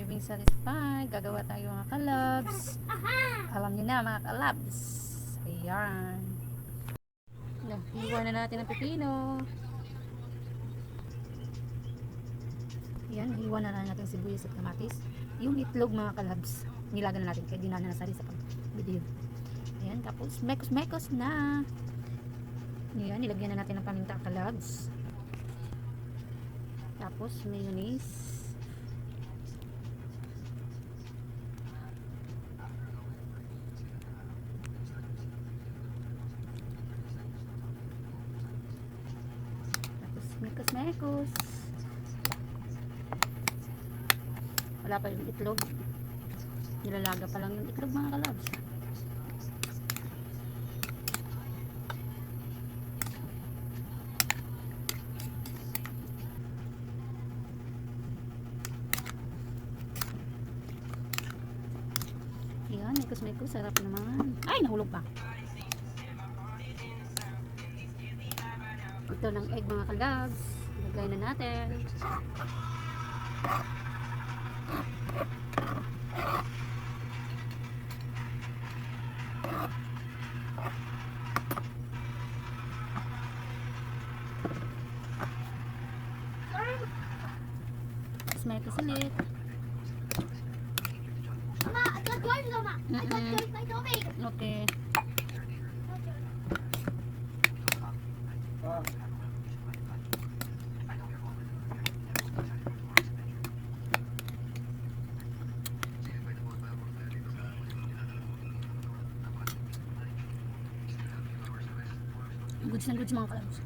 being satisfied. Gagawa tayo mga kalabs. Alam niyo na mga kalabs. Ayan. Hiwa na natin ang pipino. Ayan, hiwa na natin sibuyas at kamatis. Yung itlog mga kalabs, nilaga na natin kaya di na nasari sa video. Ayan, tapos mekos na. Ayan, nilagyan na natin ng paminta kalabs. Tapos mayonnaise. Mekos. Wala pa yung itlog. Nilalaga pa lang yung itlog mga kalabs. Yan, mekos. Sarap naman. Ay, nahulog pa. Ito ng egg mga kalabs. Lagay na natin. Tapos mekos ulit. Mama, I got yours, Mama. I got yours by Tommy. Okay. Goods na goods mga kalabs.